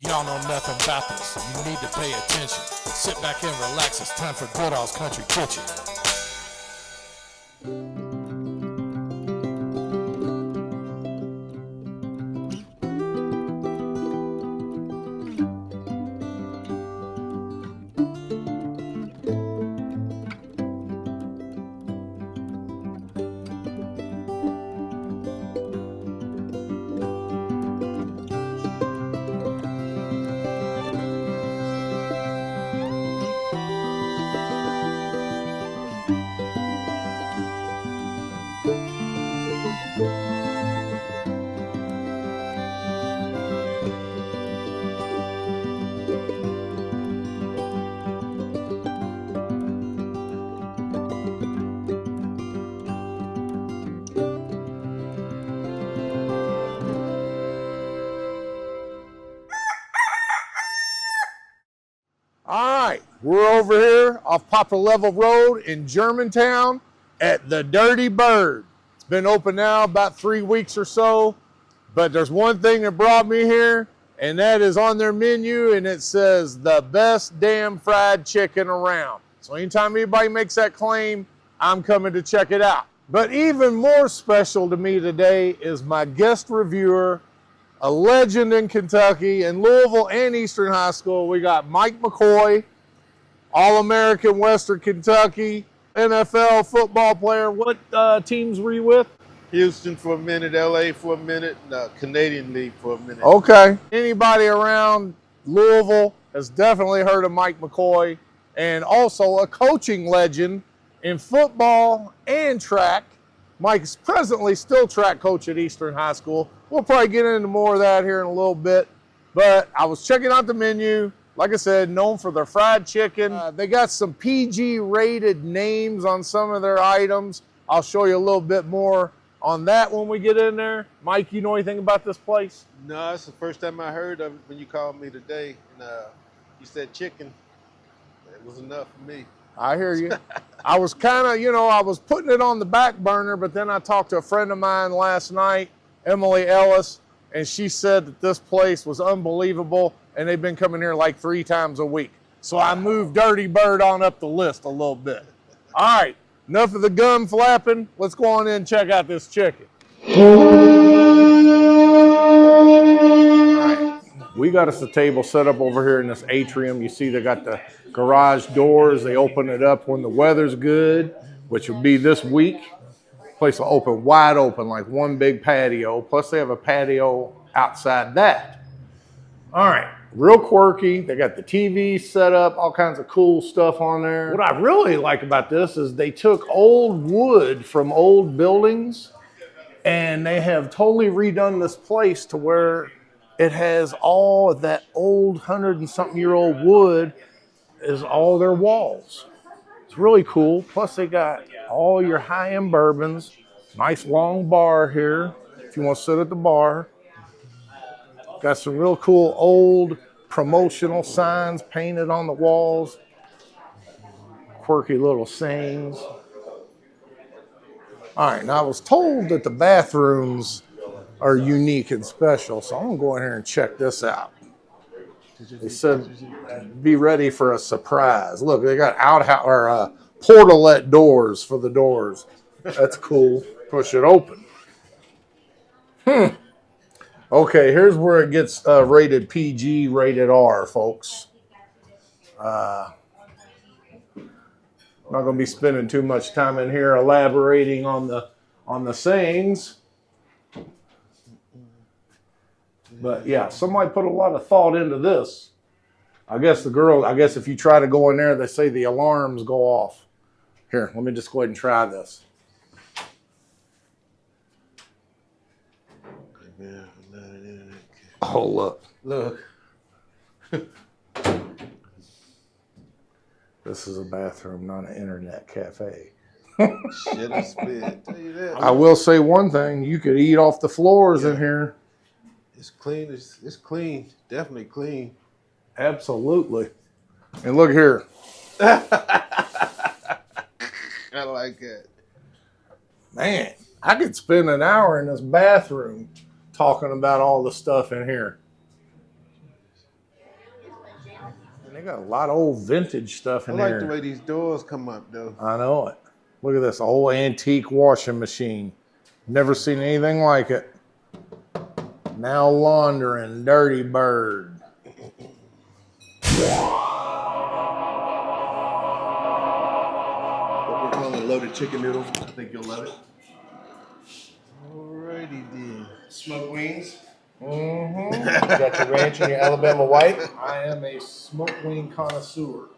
Y'all know nothing about this. You need to pay attention. Sit back and relax. It's time for Goodall's Country Kitchen. All right, we're over here off Poplar Level Road in Germantown at the Dirty Bird. It's been open now about 3 weeks or so, but there's one thing that brought me here, and that is on their menu, and it says the best damn fried chicken around. So anytime anybody makes that claim, I'm coming to check it out. But even more special to me today is my guest reviewer, a legend in Kentucky, in Louisville and Eastern High School. We got Mike McCoy, All-American Western Kentucky, NFL football player. What teams were you with? Houston for a minute, LA for a minute, and Canadian League for a minute. Okay. Anybody around Louisville has definitely heard of Mike McCoy, and also a coaching legend in football and track. Mike is presently still track coach at Eastern High School. We'll probably get into more of that here in a little bit. But I was checking out the menu. Like I said, known for their fried chicken. They got some PG rated names on some of their items. I'll show you a little bit more on that when we get in there. Mike, you know anything about this place? No, it's the first time I heard of it when you called me today. And you said chicken. It was enough for me. I hear you. I was kind of, I was putting it on the back burner, but then I talked to a friend of mine last night, Emily Ellis, and she said that this place was unbelievable, and they've been coming here like 3 times a week. So I moved Dirty Bird on up the list a little bit. All right, enough of the gum flapping. Let's go on in and check out this chicken. We got us a table set up over here in this atrium. You see they got the garage doors. They open it up when the weather's good, which will be this week. Place will open wide open like one big patio. Plus they have a patio outside that. All right, real quirky. They got the TV set up, all kinds of cool stuff on there. What I really like about this is they took old wood from old buildings and they have totally redone this place to where it has all of that old 100-and-something-year-old wood is all their walls. It's really cool. Plus they got all your high-end bourbons. Nice long bar here if you want to sit at the bar. Got some real cool old promotional signs painted on the walls. Quirky little sayings. All right, now I was told that the bathrooms are unique and special, so I'm gonna go in here and check this out. They said be ready for a surprise. Look, they got portalette doors for the doors. That's cool. Push it open. Okay, here's where it gets rated PG, rated R, folks. I'm not gonna be spending too much time in here elaborating on the sayings. But yeah, somebody put a lot of thought into this. I guess if you try to go in there, they say the alarms go off. Here, let me just go ahead and try this. Oh, look. Look. This is a bathroom, not an internet cafe. Shit, I spit. Tell you that. I will say one thing. You could eat off the floors in here. It's clean. It's clean. Definitely clean. Absolutely. And look here. I like that. Man, I could spend an hour in this bathroom talking about all the stuff in here. They got a lot of old vintage stuff I in like here. the way these doors come up, though. I know it. Look at this old antique washing machine. Never seen anything like it. Now laundering, Dirty Bird. What we're calling loaded chicken noodles. I think you'll love it. Alrighty then. Smoked wings. Mm-hmm. You got your ranch and your Alabama white. I am a smoked wing connoisseur.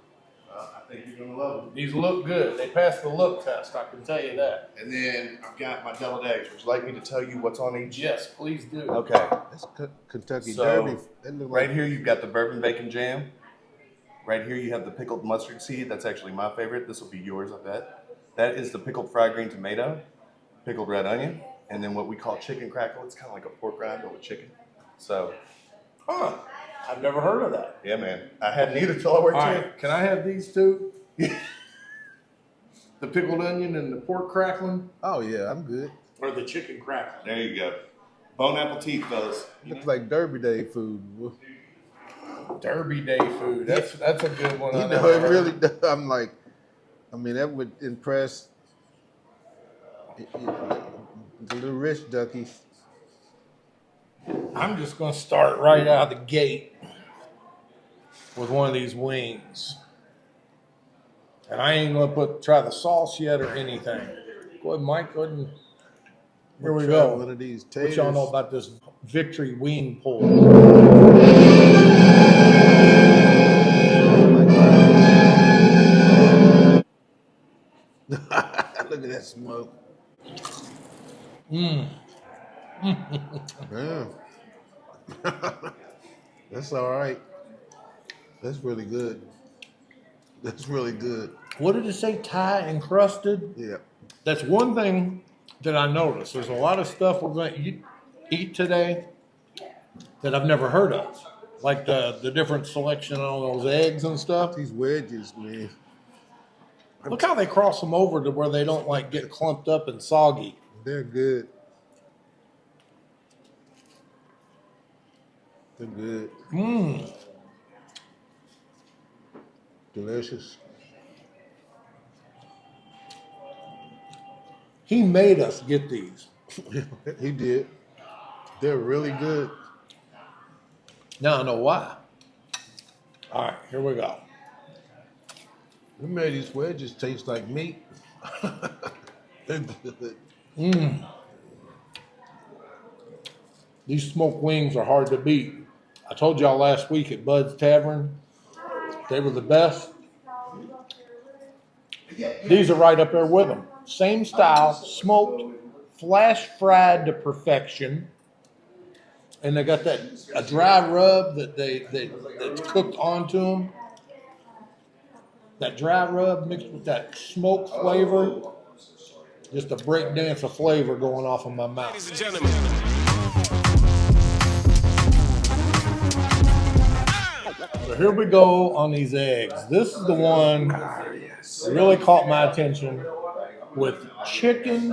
I think you're gonna love them. These look good. They passed the look test, I can tell you that. And then I've got my deviled eggs. Would you like me to tell you what's on each? Yes, please do. Okay. That's Kentucky So, Derby. That look right like here you've got the bourbon bacon jam. Right here you have the pickled mustard seed. That's actually my favorite. This will be yours, I bet. That is the pickled fried green tomato, pickled red onion, and then what we call chicken crackle. It's kind of like a pork rind but with chicken. So, Huh. I've never heard of that. yeah, man. I hadn't either till I worked All here. right, can I have these two? The pickled onion and the pork crackling? Oh yeah, I'm good. Or the chicken crackling? There you go. Bon appetit, fellas. Looks like Derby Day food. Derby Day food. That's a good one. You I know, never it heard. really does. I'm like, I mean, that would impress the little rich duckies. I'm just going to start right out of the gate with one of these wings. And I ain't going to try the sauce yet or anything. Go ahead, Mike. Go ahead and here we Try go. One of these What taters. y'all know about this victory wing pull? Look at that smoke. Mmm. Yeah. That's all right. That's really good. That's really good. What did it say? Thai encrusted? Yeah. That's one thing that I noticed. There's a lot of stuff we're going to eat today that I've never heard of. Like the different selection on those eggs and stuff. These wedges, man. Look how they cross them over to where they don't like get clumped up and soggy. They're good. They're good. Mmm. Delicious. He made us get these. He did. They're really good. Now I know why. All right, here we go. We made these wedges taste like meat. They're good. Mmm. These smoked wings are hard to beat. I told y'all last week at Bud's Tavern, they were the best. These are right up there with them. Same style, smoked, flash fried to perfection. And they got a dry rub that's cooked onto them. That dry rub mixed with that smoke flavor. Just a break dance of flavor going off of my mouth. Ladies and gentlemen. So here we go on these eggs. This is the one that really caught my attention with chicken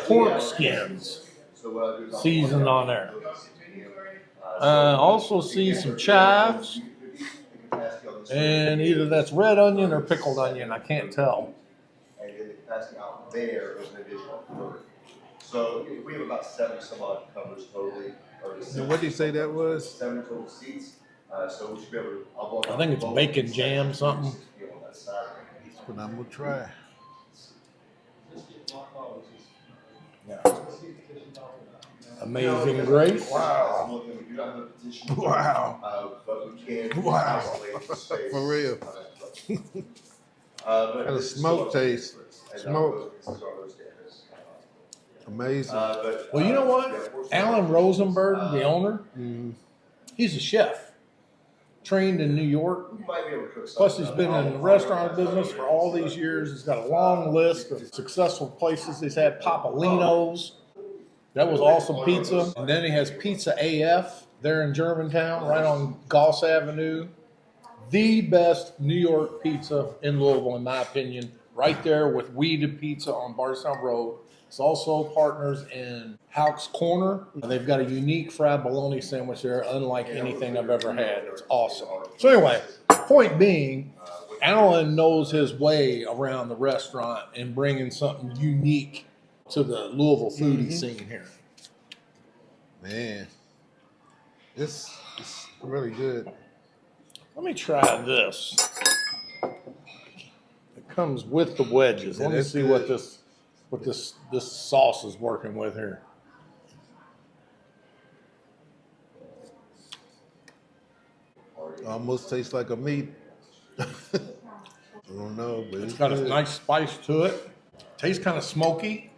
pork skins seasoned on there. Also see some chives, and either that's red onion or pickled onion. I can't tell. And then the capacity out there is an additional 30. So we have about 70 some odd covers totally. And what did you say that was? 7 total seats. So we should be able to. I think it's bacon jam something. That's what I'm gonna try. Amazing Grace. Wow. We do not have a petition. Wow. But we can. Wow. isolate the space. For real. But Got a smoke taste. Smoke. Amazing. Well, you know what? Alan Rosenberg, the owner, he's a chef. Trained in New York. Plus, he's been in the restaurant business for all these years. He's got a long list of successful places. He's had Papalino's. That was awesome pizza. And then he has Pizza AF there in Germantown, right on Goss Avenue. The best New York pizza in Louisville, in my opinion. Right there with Weeded Pizza on Bardstown Road. It's also partners in Houck's Corner. They've got a unique fried bologna sandwich there, unlike anything I've ever had. It's awesome. So anyway, point being, Alan knows his way around the restaurant and bringing something unique to the Louisville foodie scene here. Man, it's really good. Let me try this. It comes with the wedges. Let me that's see good. what this sauce is working with here. Almost tastes like a meat. I don't know, but It's got a nice spice to it. Tastes kind of smoky.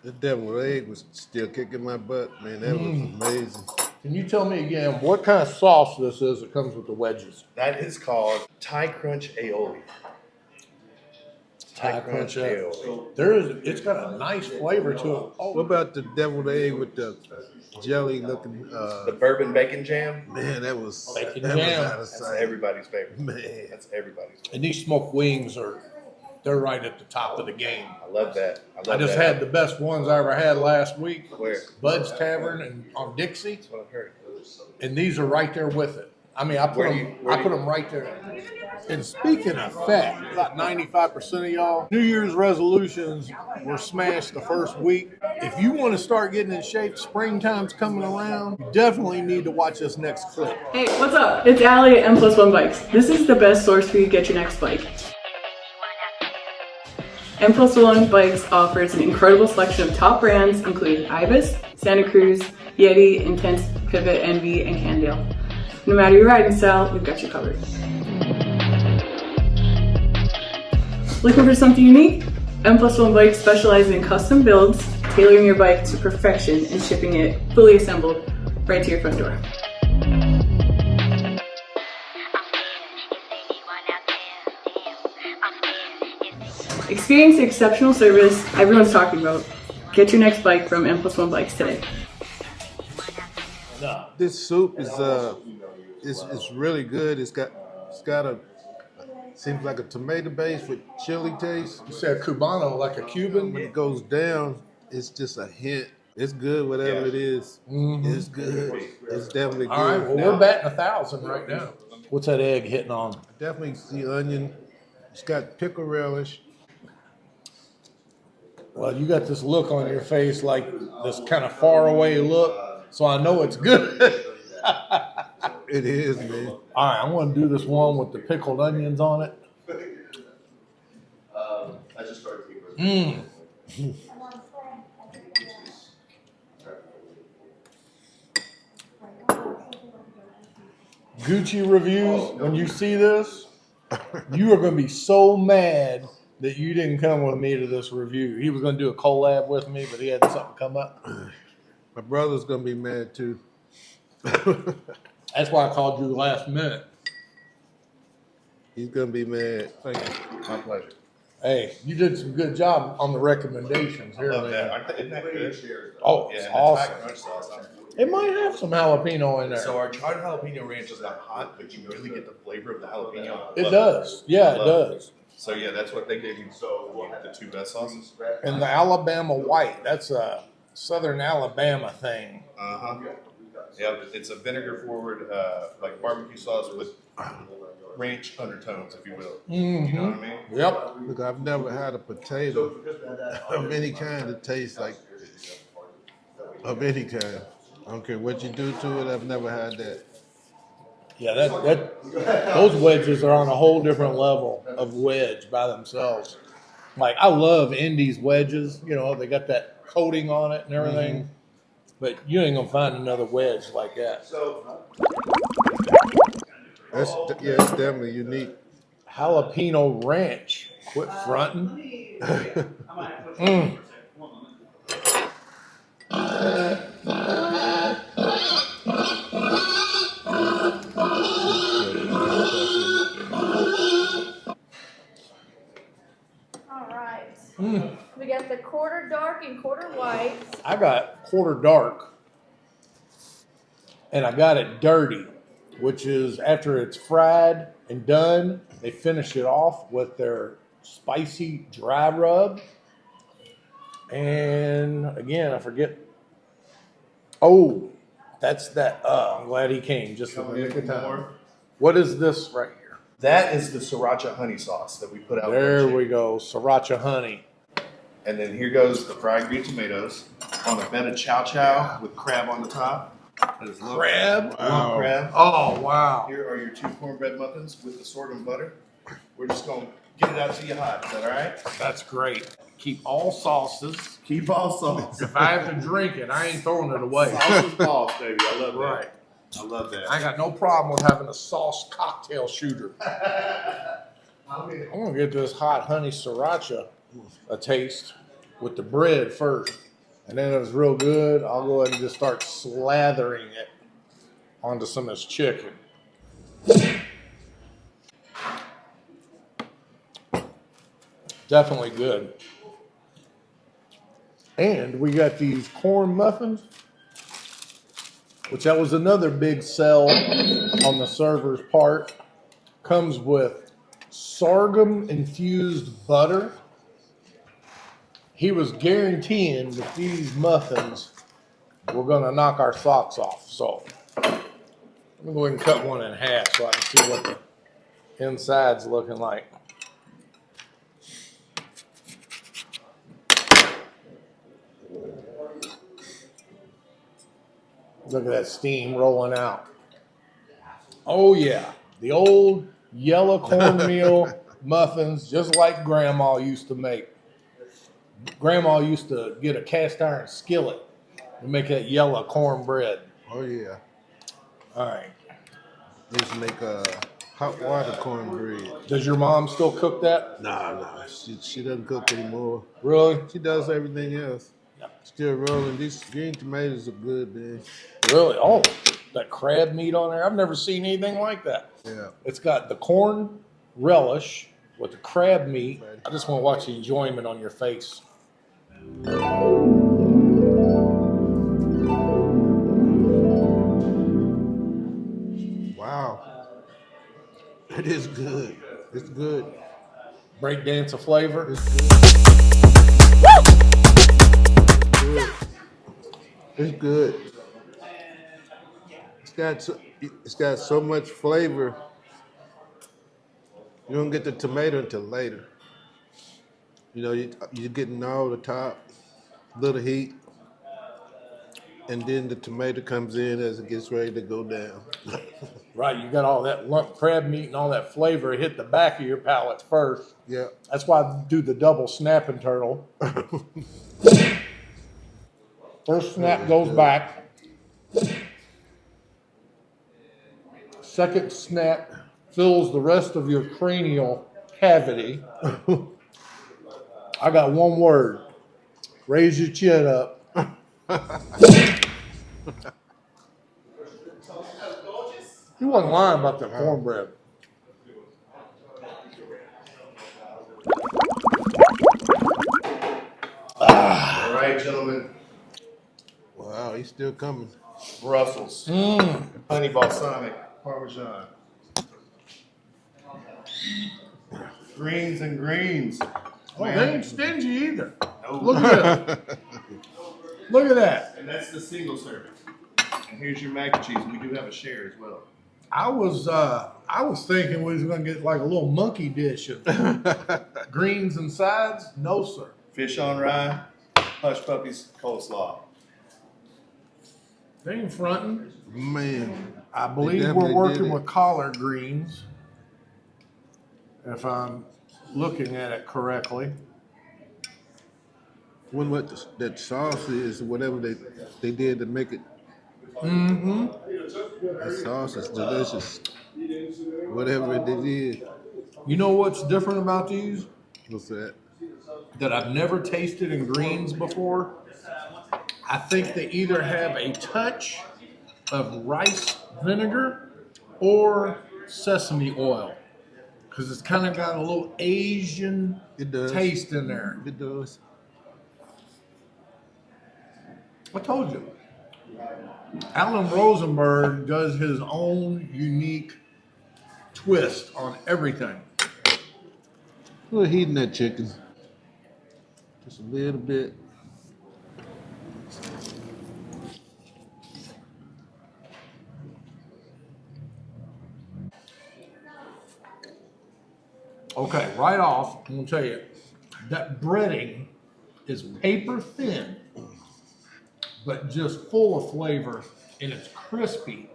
The deviled egg was still kicking my butt, man. That was amazing. Can you tell me again what kind of sauce this is that comes with the wedges? That is called Thai Crunch Aioli. Thai crunch aioli. It's got a nice flavor to it. What about the deviled egg with the jelly looking? The bourbon bacon jam. Man, that was Bacon that jam. was out of That's sight. everybody's favorite. Man, That's everybody's favorite. And these smoked wings they're right at the top of the game. I love that. I just had the best ones I ever had last week. Where? Bud's Tavern and on Dixie, That's what I've heard. and these are right there with it. I mean, I put Where do them. you- I put them right there. And speaking of fat, about 95% of y'all New Year's resolutions were smashed the first week. If you want to start getting in shape, springtime's coming around. You definitely need to watch this next clip. Hey, what's up? It's Allie at M+1 Bikes. This is the best source for you to get your next bike. M+1 Bikes offers an incredible selection of top brands, including Ibis, Santa Cruz, Yeti, Intense, Pivot, Envy, and Cannondale. No matter your riding style, we've got you covered. Looking for something unique? M+1 Bikes specializes in custom builds, tailoring your bike to perfection and shipping it fully assembled right to your front door. Experience the exceptional service everyone's talking about. Get your next bike from M+1 Bikes today. this soup is it's really good. It's got a seems like a tomato base with chili taste. You said Cubano, like a Cuban? When it goes down, it's just a hint. It's good, whatever it is. It's good. It's definitely good. All right, well, we're batting 1,000 right now. What's that egg hitting on? Definitely see onion. It's got pickle relish. Well, you got this look on your face, like this kind of far away look, so I know it's good. It is, man. All right, I'm going to do this one with the pickled onions on it. I just started keeping. Gucci reviews, when you see this, you are going to be so mad that you didn't come with me to this review. He was going to do a collab with me, but he had something come up. My brother's gonna be mad too. That's why I called you last minute. He's gonna be mad. Thank you. My pleasure. Hey, you did some good job on the recommendations here, Love that. man. Isn't that good? Oh, Yeah, it's and the Thai awesome. crunch sauce. It might have some jalapeno in there. So our charred jalapeno ranch is not hot, but you really get the flavor of the jalapeno. It does. Yeah, it Love does. So yeah, that's what they gave you. So the two best sauces. And the Alabama white, that's a Southern Alabama thing. Uh huh. Yeah, it's a vinegar forward, like barbecue sauce with ranch undertones, if you will. You know what I mean? Yep. Look, I've never had a potato of any kind that tastes like of any kind. I don't care what you do to it. I've never had that. Yeah, those wedges are on a whole different level of wedge by themselves. Like, I love Indy's wedges. You know, they got that coating on it and everything. But you ain't gonna find another wedge like that. It's definitely unique. Jalapeno ranch. Quit fronting. All right. We got the quarter dark and quarter white. I got quarter dark. And I got it dirty, which is after it's fried and done, they finish it off with their spicy dry rub. And again, I forget. Oh, that's that. I'm glad he came just in the nick of time. What is this right here? That is the sriracha honey sauce that we put out. There we go, sriracha honey. And then here goes the fried green tomatoes on a bed of chow chow with crab on the top. That is lump Crab? lump crab. Oh, wow. Here are your 2 cornbread muffins with the sorghum butter. We're just going to get it out to you hot. Is that all right? That's great. Keep all sauces. Keep all sauce. If I have to drink it, I ain't throwing it away. Sauce is boss, baby. I love that. Right. I love that. I got no problem with having a sauce cocktail shooter. I'm gonna get this hot honey sriracha a taste with the bread first. And then if it's real good, I'll go ahead and just start slathering it onto some of this chicken. Definitely good. And we got these corn muffins, which that was another big sell on the server's part. Comes with sorghum infused butter. He was guaranteeing that these muffins were gonna knock our socks off. So I'm gonna go ahead and cut one in half so I can see what the inside's looking like. Look at that steam rolling out. Oh yeah, the old yellow cornmeal muffins, just like Grandma used to make. Grandma used to get a cast iron skillet and make that yellow cornbread. Oh yeah. All right. They used to make hot water cornbread. Does your mom still cook that? Nah. She doesn't cook anymore. Really? She does everything else. Still rolling. These green tomatoes are good, man. Really? Oh, that crab meat on there. I've never seen anything like that. Yeah. It's got the corn relish with the crab meat. I just want to watch the enjoyment on your face. Wow. It is good. It's good. Breakdance of flavor. It's good. It's good. It's got so much flavor. You don't get the tomato until later. You know, you're getting all the top, little heat, and then the tomato comes in as it gets ready to go down. Right, you got all that lump crab meat and all that flavor hit the back of your palate first. Yeah. That's why I do the double snapping turtle. First snap goes back. Second snap fills the rest of your cranial cavity. I got one word. Raise your chin up. You wasn't lying about that cornbread. All right, gentlemen. Wow, he's still coming. Brussels. Honey balsamic Parmesan. Greens and greens. Oh, they ain't stingy either. No. Look at that. Look at that. And that's the single serving. And here's your mac and cheese. We do have a share as well. I was thinking we was gonna get like a little monkey dish of greens and sides. No, sir. Fish on rye, hush puppies, coleslaw. They ain't fronting. Man. I They believe definitely we're did working it. with collard greens, if I'm looking at it correctly. When what that sauce is, whatever they did to make it. Mm-hmm. The sauce is delicious. Whatever they did. You know what's different about these What's that? that I've never tasted in greens before? I think they either have a touch of rice vinegar or sesame oil, because it's kind of got a little Asian It does. taste in there. It does. I told you. Alan Rosenberg does his own unique twist on everything. A little heat in that chicken. Just a little bit. Okay, right off, I'm gonna tell you, that breading is paper thin, but just full of flavor, and it's crispy.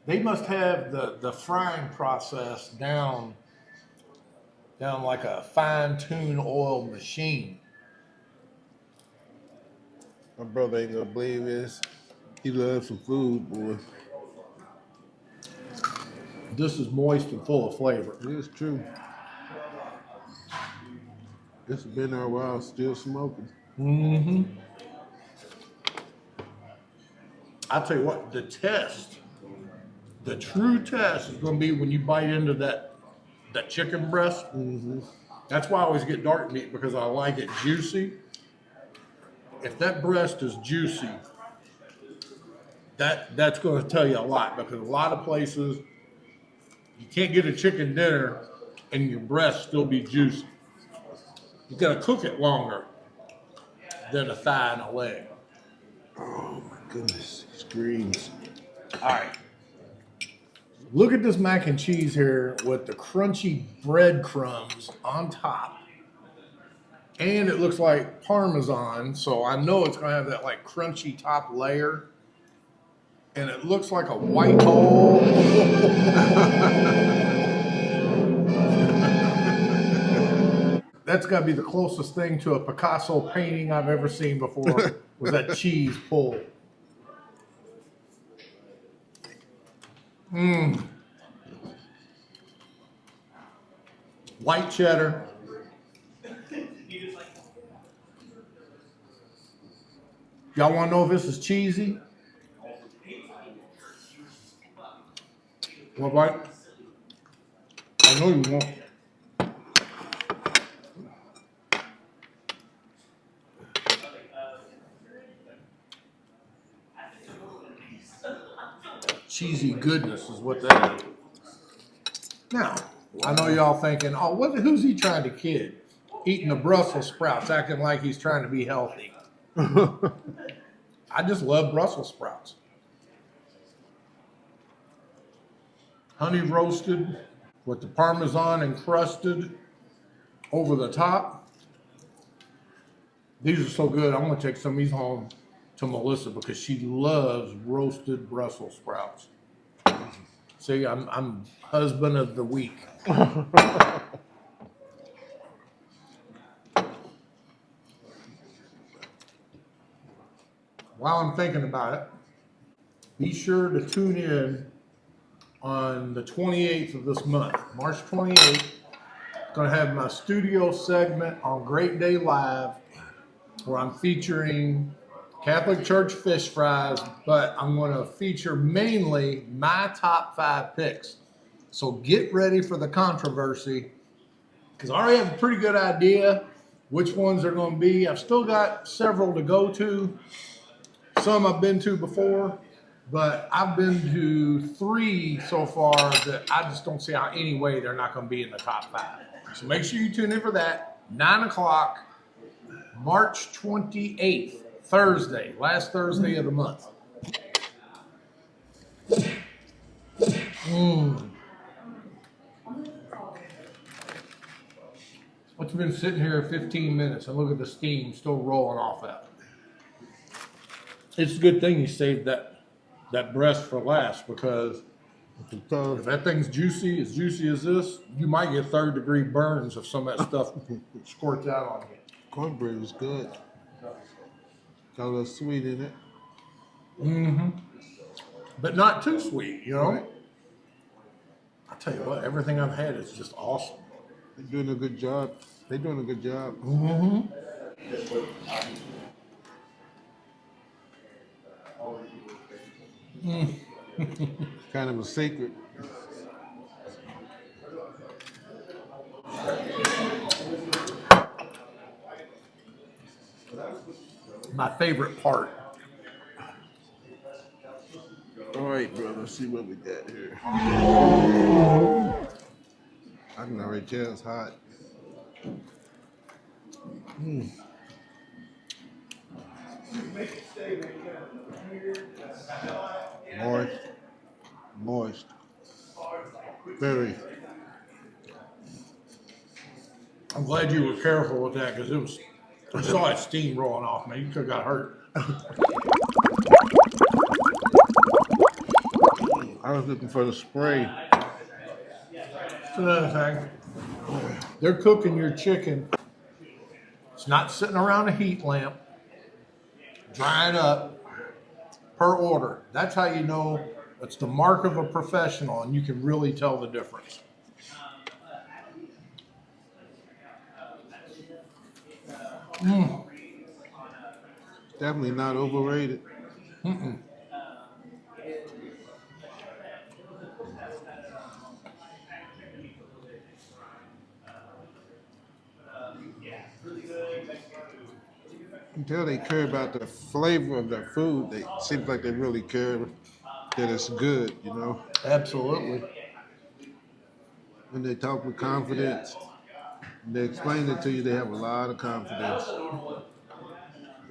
They must have the frying process down like a fine-tuned oil machine. My brother ain't gonna believe this. He loves some food, boy. This is moist and full of flavor. It is true. It's been there a while, still smoking. Mm-hmm. I'll tell you what, the true test is gonna be when you bite into that chicken breast. Mm-hmm. That's why I always get dark meat, because I like it juicy. If that breast is juicy, that's going to tell you a lot, because a lot of places you can't get a chicken dinner and your breast still be juicy. You got to cook it longer than a thigh and a leg. Oh my goodness, screams. All right. Look at this mac and cheese here with the crunchy breadcrumbs on top. And it looks like Parmesan, so I know it's gonna have that like crunchy top layer. And it looks like a white hole. That's gotta be the closest thing to a Picasso painting I've ever seen before, was that cheese pull. Mmm. White cheddar. Y'all want to know if this is cheesy? What, right? I know you won't. Cheesy goodness is what that is. Now, I know y'all thinking, oh, who's he trying to kid? Eating the Brussels sprouts, acting like he's trying to be healthy. I just love Brussels sprouts. Honey roasted with the Parmesan encrusted over the top. These are so good. I'm going to take some of these home to Melissa because she loves roasted Brussels sprouts. See, I'm husband of the week. While I'm thinking about it, be sure to tune in on the 28th of this month, March 28th. Going to have my studio segment on Great Day Live, where I'm featuring Catholic Church fish fries, but I'm going to feature mainly my top 5 picks. So get ready for the controversy, because I already have a pretty good idea which ones are going to be. I've still got several to go to. Some I've been to before, but I've been to 3 so far that I just don't see how any way they're not going to be in the top 5. So make sure you tune in for that. 9 o'clock, March 28th, Thursday, last Thursday of the month. What's been sitting here 15 minutes, and look at the steam still rolling off that. It's a good thing you saved that breast for last, because if that thing's juicy as this, you might get 3rd-degree burns if some of that stuff squirts out on you. Cornbread was good. Got a little sweet in it. Mm-hmm. But not too sweet, you know? Right. I tell you what, everything I've had is just awesome. They're doing a good job. They're doing a good job. Mm-hmm. Kind of a secret. My favorite part. All right, brother. Let's see what we got here. I can already tell it's hot. Moist. Very. I'm glad you were careful with that because I saw that steam rolling off, man. You could have got hurt. I was looking for the spray. That's another thing. They're cooking your chicken. It's not sitting around a heat lamp, drying up per order. That's how you know it's the mark of a professional, and you can really tell the difference. Definitely not overrated. Until they care about the flavor of their food, they seems like they really care that it's good, you know. Absolutely. When they talk with confidence, they explain it to you, they have a lot of confidence.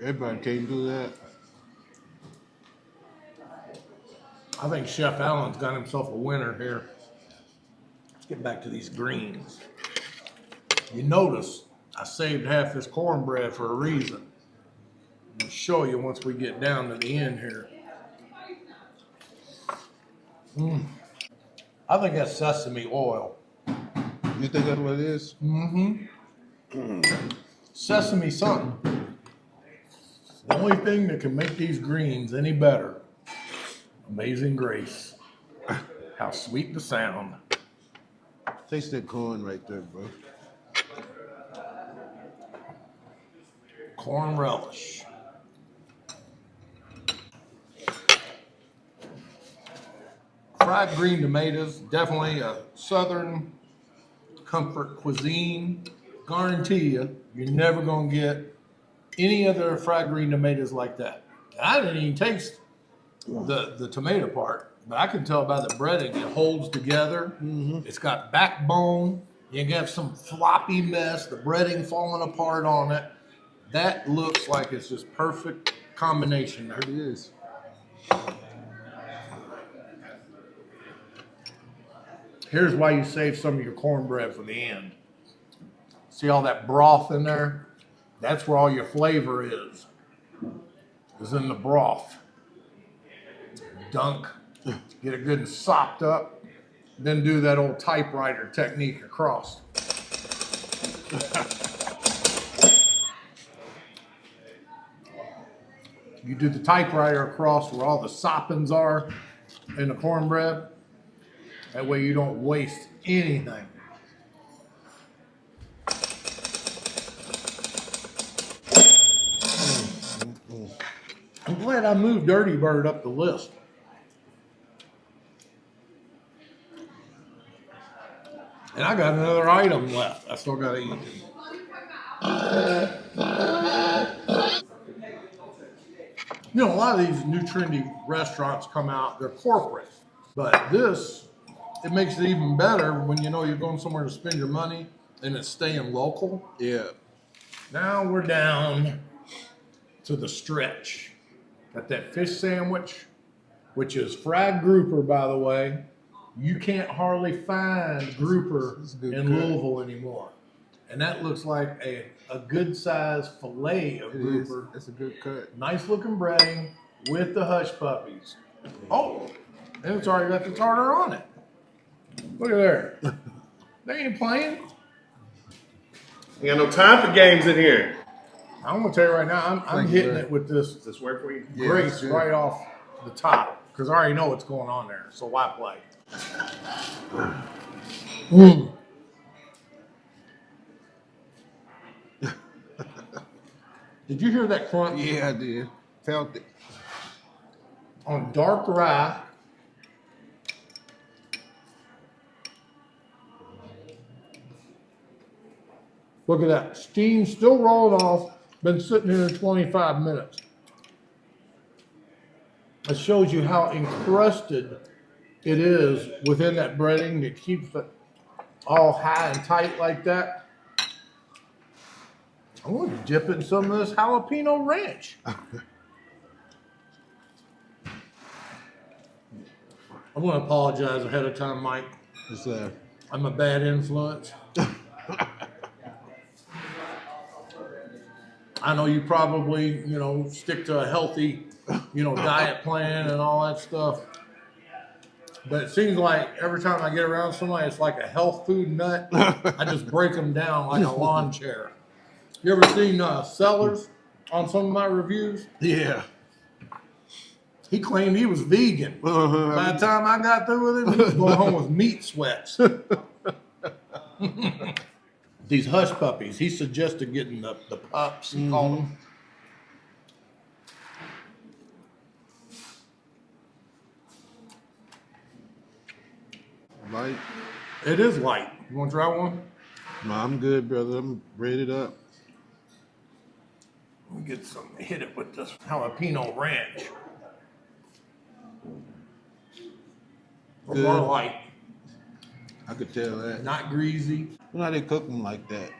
Everybody can't do that. I think Chef Allen's got himself a winner here. Let's get back to these greens. You notice I saved half this cornbread for a reason. I'll show you once we get down to the end here. I think that's sesame oil. You think that's what it is? Sesame something. The only thing that can make these greens any better. Amazing grace. How sweet the sound. Taste that corn right there, bro. Corn relish. Fried green tomatoes, definitely a southern comfort cuisine. Guarantee you, you're never gonna get any other fried green tomatoes like that. I didn't even taste the tomato part, but I can tell by the breading, it holds together. It's got backbone. You can have some floppy mess, the breading falling apart on it. That looks like it's just perfect combination there. It is. Here's why you save some of your cornbread for the end. See all that broth in there? That's where all your flavor is in the broth. Dunk, get it good and sopped up, then do that old typewriter technique across. You do the typewriter across where all the soppings are in the cornbread. That way you don't waste anything. I'm glad I moved Dirty Bird up the list. And I got another item left. I still got to eat. You know, a lot of these new trendy restaurants come out, they're corporate. But this, it makes it even better when you know you're going somewhere to spend your money and it's staying local. Yeah. Now we're down to the stretch. Got that fish sandwich, which is fried grouper, by the way. You can't hardly find grouper in Louisville anymore. And that looks like a good sized fillet of grouper. It's a good cut. Nice looking breading with the hush puppies. Oh, and it's already got the tartar on it. Look at there. They ain't playing. You got no time for games in here. I'm gonna tell you right now, I'm hitting it with this Does this work for you? grace right off the top because I already know what's going on there. So why play? Did you hear that crunch? Yeah, I did. Felt it. On dark rye. Look at that. Steam still rolling off. Been sitting here 25 minutes. It shows you how encrusted it is within that breading that keeps it all high and tight like that. I'm going to dip it in some of this jalapeno ranch. I'm going to apologize ahead of time, Mike. What's that? I'm a bad influence. I know you probably, stick to a healthy, diet plan and all that stuff. But it seems like every time I get around somebody, it's like a health food nut. I just break them down like a lawn chair. You ever seen Sellers on some of my reviews? Yeah. He claimed he was vegan. By the time I got through with him, he was going home with meat sweats. These hush puppies, he suggested getting the pups, he called them. Light. It is light. You want to try one? No, I'm good, brother. I'm rated up. Let me get some, hit it with this jalapeno ranch. Good. More light, I could tell that. not greasy. You know how they cook them like that?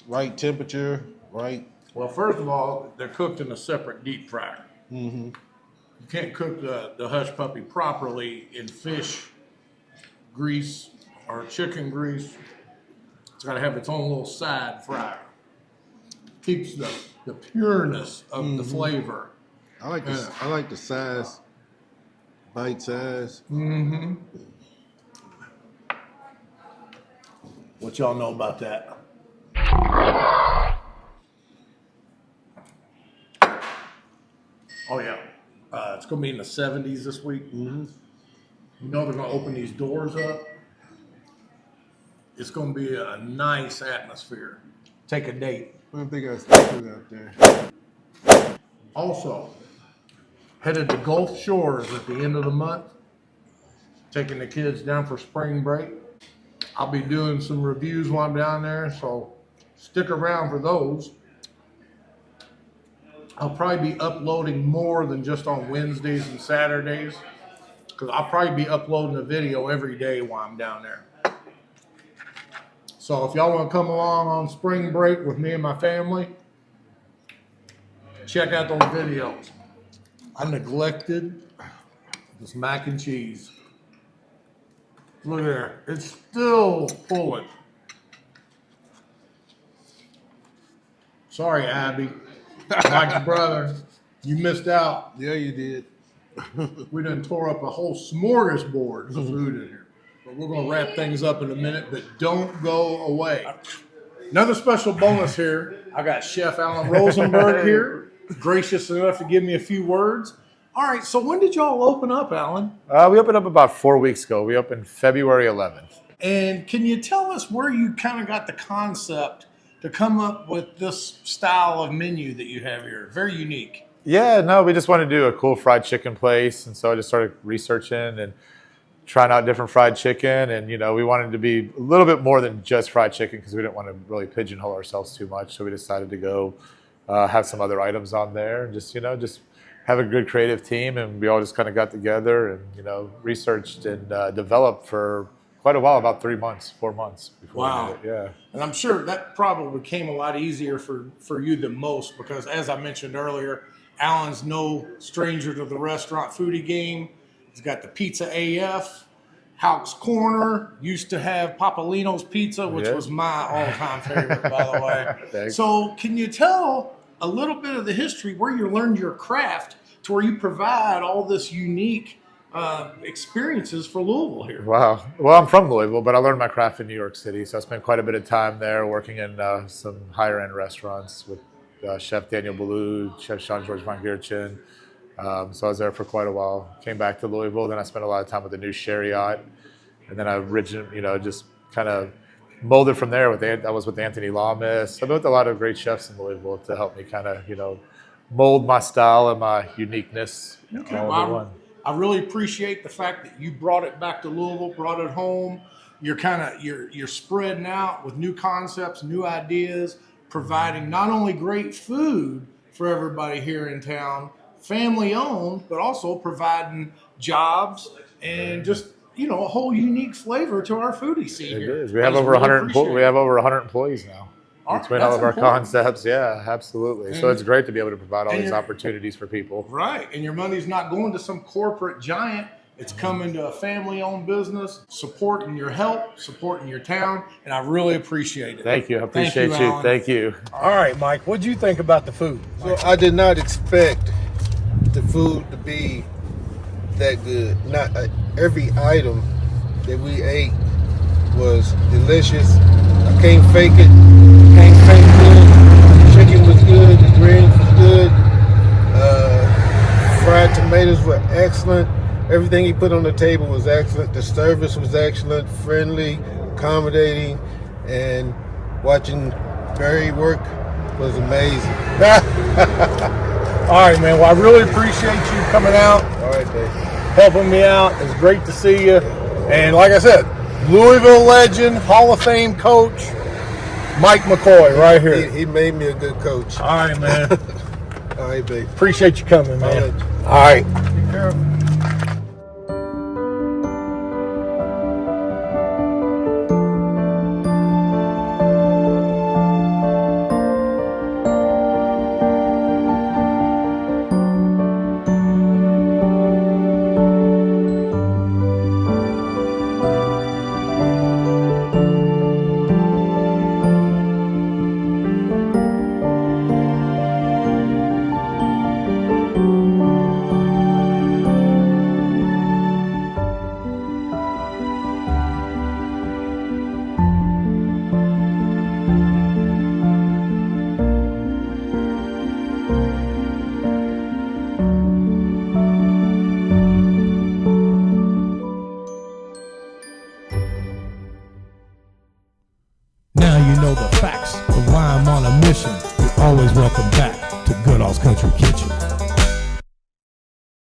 Right temperature, right? Well, first of all, they're cooked in a separate deep fryer. Mm-hmm. You can't cook the hush puppy properly in fish grease or chicken grease. It's got to have its own little side fryer. Keeps the pureness of the flavor. I like the size, bite size. Mm-hmm. What y'all know about that? Oh yeah, it's gonna be in the 70s this week. Mm-hmm. You know they're gonna open these doors up. It's gonna be a nice atmosphere. Take a date. I don't think I still out there. Also, headed to Gulf Shores at the end of the month. Taking the kids down for spring break. I'll be doing some reviews while I'm down there, so stick around for those. I'll probably be uploading more than just on Wednesdays and Saturdays, because I'll probably be uploading a video every day while I'm down there. So if y'all want to come along on spring break with me and my family, check out those videos. I neglected this mac and cheese. Look there, it's still pulling. Sorry, Abby. Mike's brother, you missed out. Yeah, you did. We done tore up a whole smorgasbord of food in here. But we're going to wrap things up in a minute, but don't go away. Another special bonus here. I got Chef Alan Rosenberg here, gracious enough to give me a few words. All right, so when did y'all open up, Alan? We opened up about 4 weeks ago. We opened February 11th. And can you tell us where you kind of got the concept to come up with this style of menu that you have here? Very unique. Yeah, no, we just wanted to do a cool fried chicken place. And so I just started researching and trying out different fried chicken. And, we wanted to be a little bit more than just fried chicken because we didn't want to really pigeonhole ourselves too much. So we decided to go have some other items on there and just have a good creative team. And we all just kind of got together and, researched and developed for quite a while, about 3 months, 4 months before we did it. Yeah. And I'm sure that probably became a lot easier for you than most because, as I mentioned earlier, Alan's no stranger to the restaurant foodie game. He's got the Pizza AF, Houck's Corner, used to have Papalino's Pizza, which was my all-time favorite, by the way. Thanks. So can you tell a little bit of the history where you learned your craft to where you provide all this unique experiences for Louisville here? Wow. Well, I'm from Louisville, but I learned my craft in New York City. So I spent quite a bit of time there working in some higher-end restaurants with Chef Daniel Boulou, Chef Jean-Georges Van Geertjen. So I was there for quite a while. Came back to Louisville. Then I spent a lot of time with the new Chariot. And then I just kind of molded from there. I was with Anthony Lamas. I met with a lot of great chefs in Louisville to help me kind of, mold my style and my uniqueness. I really appreciate the fact that you brought it back to Louisville, brought it home. You're spreading out with new concepts, new ideas, providing not only great food for everybody here in town, family owned, but also providing jobs and just a whole unique flavor to our foodie scene here. It is. We have over 100 employees now. Between all of our concepts, yeah, absolutely. So it's great to be able to provide all these opportunities for people. Right, and your money's not going to some corporate giant. It's coming to a family-owned business, supporting your help, supporting your town, and I really appreciate it. Thank you. I appreciate you. Alan. Thank you. All right, Mike, what'd you think about the food? So I did not expect the food to be that good. Not every item that we ate was delicious. I can't fake it. Can't fake good. The chicken was good. The greens was good. Fried tomatoes were excellent. Everything he put on the table was excellent. The service was excellent, friendly, accommodating, and watching Barry work was amazing. All right, man. Well, I really appreciate you coming out, All right, babe. helping me out. It's great to see you. And like I said, Louisville legend, Hall of Fame coach, Mike McCoy, right here. He made me a good coach. All right, man. All right, babe. Appreciate you coming, man. All right. All right. Take care of